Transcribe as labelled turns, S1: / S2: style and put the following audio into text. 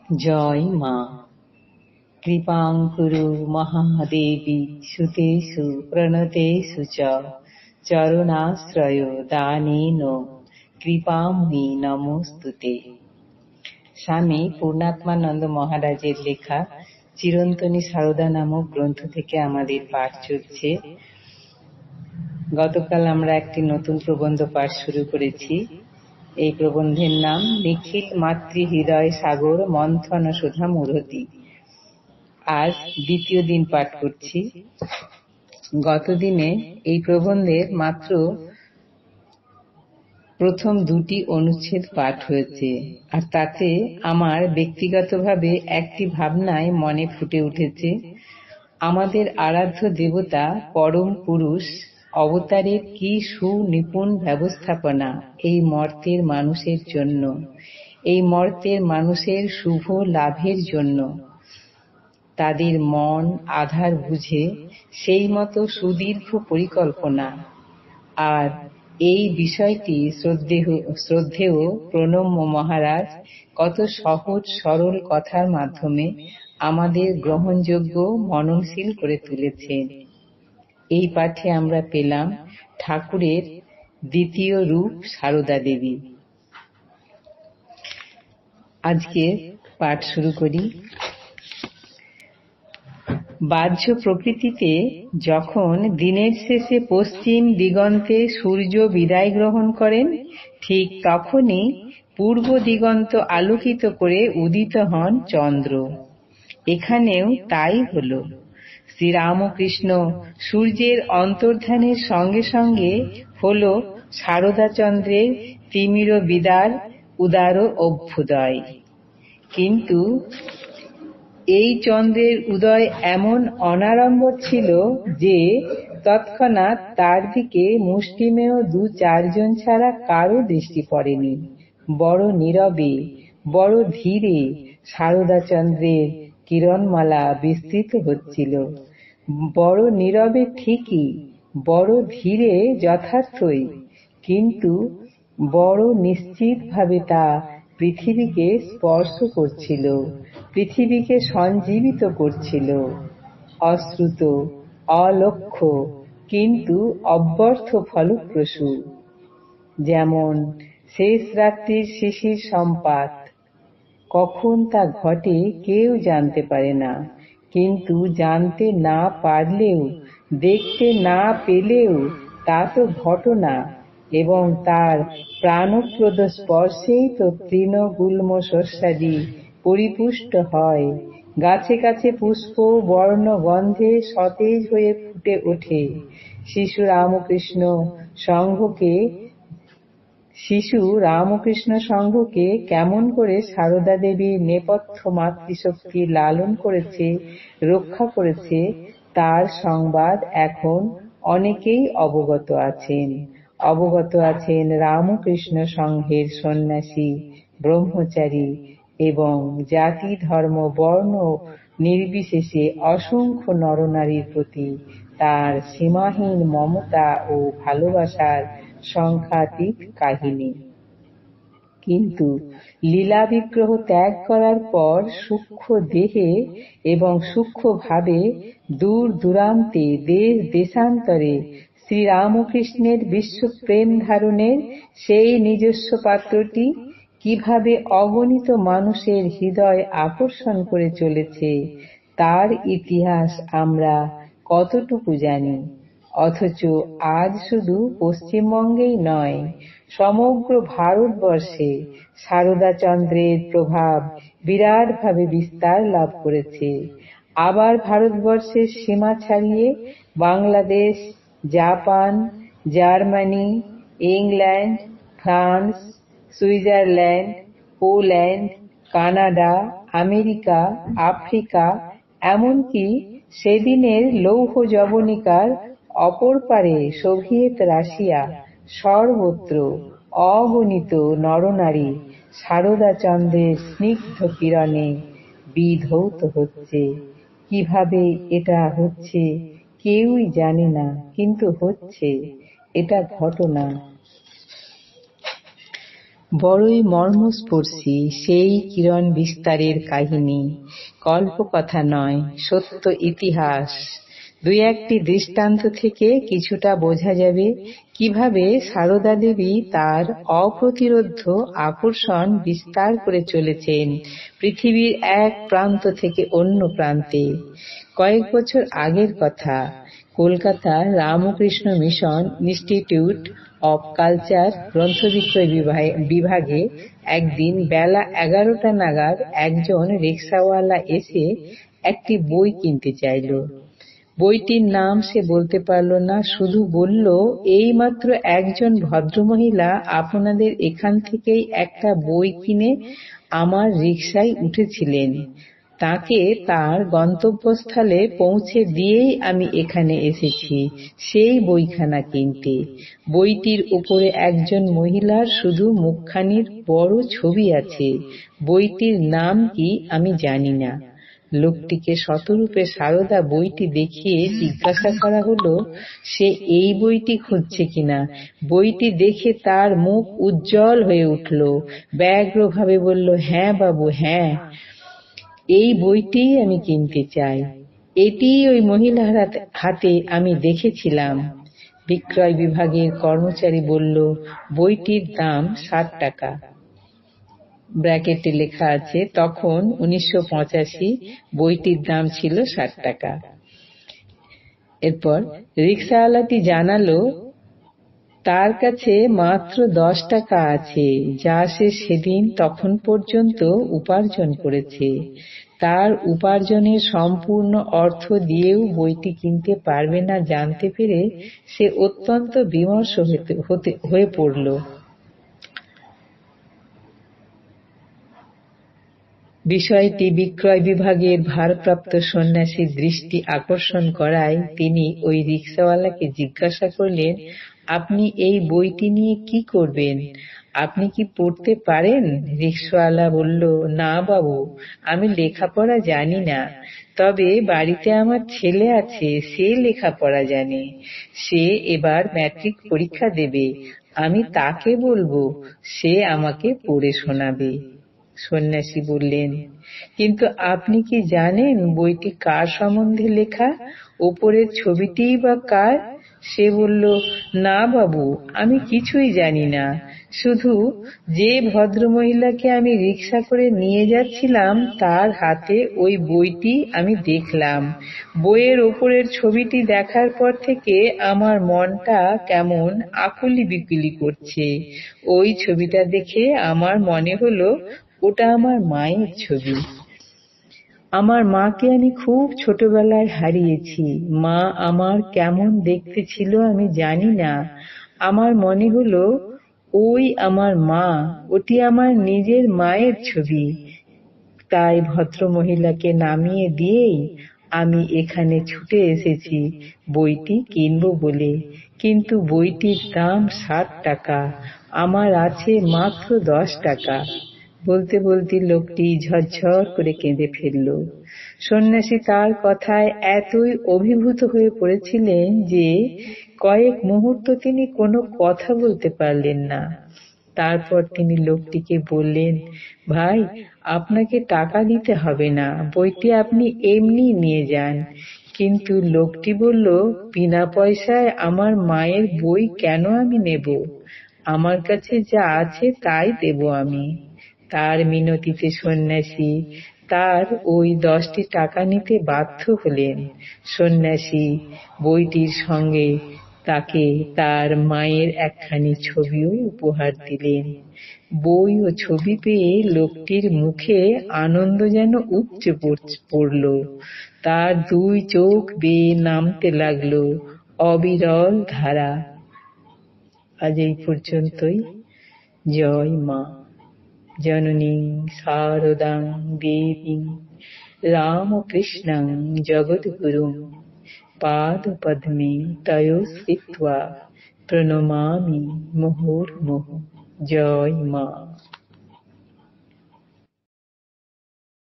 S1: জয় মা। কৃপাং কুরু মহাদেবী সুতেষু প্রণতেষু চ চরণাশ্রয় দানেন কৃপাময়ী নমস্তুতে। স্বামী পূর্ণাত্মানন্দ মহারাজের লেখা চিরন্তনী সারদা নামক গ্রন্থ থেকে আমাদের পাঠ চলছে। গতকাল আমরা একটি নতুন প্রবন্ধ পাঠ শুরু করেছি। এই প্রবন্ধের নাম নিখিল মাতৃ হৃদয় সাগর মন্থন সুধা মূরতি। আজ দ্বিতীয় দিন পাঠ করছি। গতদিনে এই প্রবন্ধের মাত্র প্রথম দুটি অনুচ্ছেদ পাঠ হয়েছে, আর তাতে আমার ব্যক্তিগতভাবে একটি ভাবনায় মনে ফুটে উঠেছে। আমাদের আরাধ্য দেবতা পরম পুরুষ অবতারের কি সুনিপুণ ব্যবস্থাপনা এই মর্তের মানুষের জন্য, এই মর্তের মানুষের শুভ লাভের জন্য। তাদের মন আধার বুঝে সেই মতো সুদীর্ঘ পরিকল্পনা। আর এই বিষয়টি শ্রদ্ধেয় প্রণম্য মহারাজ কত সহজ সরল কথার মাধ্যমে আমাদের গ্রহণযোগ্য মননশীল করে তুলেছেন। এই পাঠে আমরা পেলাম ঠাকুরের দ্বিতীয় রূপ সারদা দেবী। আজকে পাঠ শুরু করি। বাহ্য প্রকৃতিতে যখন দিনের শেষে পশ্চিম দিগন্তে সূর্য বিদায় গ্রহণ করেন, ঠিক তখনই পূর্ব দিগন্ত আলোকিত করে উদিত হন চন্দ্র। এখানেও তাই হল। শ্রীরামকৃষ্ণ সূর্যের অন্তর্ধানের সঙ্গে সঙ্গে হল শারদাচন্দ্রের তিমির বিদার উদার অভ্যুদয়। কিন্তু এই চন্দ্রের উদয় এমন অনাড়ম্বর ছিল যে তৎক্ষণাৎ তার দিকে মুষ্টিমেয় 2-4 জন ছাড়া কারো দৃষ্টি পড়েনি। বড় নীরবে, বড় ধীরে শারদাচন্দ্রের কিরণমালা বিস্তৃত হচ্ছিল। বড় নীরবে ঠিকই, বড় ধীরে যথার্থই, কিন্তু বড় নিশ্চিতভাবে তা পৃথিবীকে স্পর্শ করছিল, পৃথিবীকে সঞ্জীবিত করছিল। অশ্রুত, অলক্ষ্য, কিন্তু অব্যর্থ ফলপ্রসূ। যেমন শেষ রাত্রির শিশির সম্পাত। কখন তা ঘটে কেউ জানতে পারে না, কিন্তু জানতে না পারলেও, দেখতে না পেলেও তা তো ঘটনা, এবং তার প্রাণপ্রদ স্পর্শেই তো তৃণগুল্ম শস্যাদি পরিপুষ্ট হয়। গাছে গাছে পুষ্প বর্ণ গন্ধে সতেজ হয়ে ফুটে ওঠে। শিশু রামকৃষ্ণ সংঘকে কেমন করে সারদা দেবীর নেপথ্য মাতৃশক্তি লালন করেছে, রক্ষা করেছে, তার সংবাদ এখন অনেকেই অবগত আছেন রামকৃষ্ণ সংঘের সন্ন্যাসী, ব্রহ্মচারী এবং জাতি ধর্ম বর্ণ নির্বিশেষে অসংখ্য নরনারীর প্রতি তার সীমাহীন মমতা ও ভালোবাসার সংখ্যাতীত কাহিনী। কিন্তু লীলা বিগ্রহ ত্যাগ করার পর সূক্ষ্ম দেহে এবং সূক্ষ্ম ভাবে দূর দূরান্তে দেশ দেশান্তরে শ্রীরামকৃষ্ণের বিশ্বপ্রেম ধারণের সেই নিজস্ব পাত্রটি কিভাবে অগণিত মানুষের হৃদয় আকর্ষণ করে চলেছে, তার ইতিহাস আমরা কতটুকু জানি। অথচ আজ শুধু পশ্চিমবঙ্গেই নয়, সমগ্র ভারতবর্ষে শারদাচন্দ্রের প্রভাব বিরাটভাবে বিস্তার লাভ করেছে। আবার ভারতবর্ষের সীমা ছাড়িয়ে Bangladesh, Japan, Germany, England, France, Switzerland, Poland, Canada, America, Africa, এমনকি সেদিনের লৌহ যবনিকার অপর পারে সোভিয়েত রাশিয়া, সর্বত্র অগণিত নরনারী শারদাচন্দ্রের স্নিগ্ধ কিরণে বিধৌত হচ্ছে। কিভাবে এটা হচ্ছে কেউই জানে না, কিন্তু হচ্ছে, এটা ঘটনা। বড়ই মর্মস্পর্শী সেই কিরণ বিস্তারের কাহিনী, কল্পকথা নয়, সত্য ইতিহাস। দুই একটি দৃষ্টান্ত থেকে কিছুটা বোঝা যাবে কিভাবে সারদা দেবী তার অপ্রতিরোধ্য আকর্ষণ বিস্তার করে চলেছেন পৃথিবীর এক প্রান্ত থেকে অন্য প্রান্তে। কয়েক বছর আগের কথা, কলকাতার Ramakrishna Mission Institute of Culture গ্রন্থবিক্রয় বিভাগে একদিন বেলা 11টা নাগাদ একজন রিকশাওয়ালা এসে একটি বই কিনতে চাইল। বইটির নাম সে বলতে পারল না, শুধু বলল, এইমাত্র একজন ভদ্রমহিলা আপনাদের এখান থেকেই একটা বই কিনে আমার রিকশায় উঠেছিলেন। তাকে তার গন্তব্যস্থলে পৌঁছে দিয়েই আমি এখানে এসেছি সেই বইখানা কিনতে। বইটির উপরে একজন মহিলার শুধু মুখখানির বড় ছবি আছে। বইটির নাম কি আমি জানি না। লোকটিকে শতরূপে সারদা বইটি দেখিয়ে জিজ্ঞাসা করা হলো সে এই বইটি খুঁজছে কিনা। বইটি দেখে তার মুখ উজ্জ্বল হয়ে উঠল, ব্যগ্রভাবে বলল, হ্যাঁ বাবু, হ্যাঁ, এই বইটিই আমি কিনতে চাই। এটি ওই মহিলার হাতে আমি দেখেছিলাম। বিক্রয় বিভাগের কর্মচারী বলল, বইটির দাম 60 টাকা। ব্র্যাকেটে লেখা আছে তখন 1985 বইটির দাম ছিল 60 টাকা। এরপর রিকশাওয়ালাটি জানালো তার কাছে মাত্র 10 টাকা আছে, যা সে সেদিন তখন পর্যন্ত উপার্জন করেছে। তার উপার্জনের সম্পূর্ণ অর্থ দিয়েও বইটি কিনতে পারবে না জানতে পেরে সে অত্যন্ত বিমর্ষ হয়ে পড়ল। বিষয়টি বিক্রয় বিভাগের ভারপ্রাপ্ত সন্ন্যাসীর দৃষ্টি আকর্ষণ করায় তিনি ওই রিকশাওয়ালাকে জিজ্ঞাসা করলেন, আপনি এই বইটি নিয়ে কি করবেন? আপনি কি পড়তে পারেন? রিকশাওয়ালা বলল, না বাবু, আমি লেখাপড়া জানি না, তবে বাড়িতে আমার ছেলে আছে, সে লেখাপড়া জানে। সে এবার ম্যাট্রিক পরীক্ষা দেবে, আমি তাকে বলবো, সে আমাকে পড়ে শোনাবে। সন্ন্যাসী বললেন, কিন্তু আপনি কি জানেন বইটি কার সম্বন্ধে লেখা? ওপরের ছবিটিই বা কার? সে বলল, না বাবু, আমি কিছুই জানি না, শুধু যে ভদ্রমহিলাকে আমি রিকশা করে নিয়ে যাচ্ছিলাম তার হাতে ওই বইটি আমি দেখলাম। বইয়ের ওপরের ছবিটি দেখার পর থেকে আমার মনটা কেমন আকুলি বিকুলি করছে। ওই ছবিটা দেখে আমার মনে হলো ওটা আমার মায়ের ছবি। আমার মাকে আমি খুব ছোটবেলায় হারিয়েছি। মা আমার কেমন দেখতে ছিল আমি জানি না, আমার মনে হলো ওই আমার মা, ওটি আমার নিজের মায়ের ছবি। তাই ভদ্রমহিলাকে নামিয়ে দিয়েই আমি এখানে ছুটে এসেছি বইটি কিনবো বলে, কিন্তু বইটির দাম 60 টাকা, আমার আছে মাত্র 10 টাকা। বলতে বলতে লোকটি ঝরঝর করে কেঁদে ফেলল। সন্ন্যাসী তার কথায় এতই অভিভূত হয়ে পড়েছিলেন যে কয়েক মুহূর্ত তিনি কোনো কথা বলতে পারলেন না। তারপর তিনি লোকটিকে বললেন, ভাই, আপনাকে টাকা দিতে হবে না, বইটি আপনি এমনি নিয়ে যান। কিন্তু লোকটি বলল, বিনা পয়সায় আমার মায়ের বই কেন আমি নেব? আমার কাছে যা আছে তাই দেব আমি। তার মিনতিতে সন্ন্যাসী তার ওই 10টি টাকা নিতে বাধ্য হলেন। সন্ন্যাসী বইটির সঙ্গে তাকে তার মায়ের একখানি ছবিও উপহার দিলেন। বই ও ছবি পেয়ে লোকটির মুখে আনন্দ যেন উপচে পড়ল। তার 2 চোখ বেয়ে নামতে লাগলো অবিরল ধারা। আজ এই পর্যন্তই। জয় মা। জননীং শারদাং দেবীং রামকৃষ্ণং জগদ্গুরুং পাদপদ্মে তয়োঃ স্থিত্বা প্রণমামি মুহুর্মুহুঃ। জয় মা।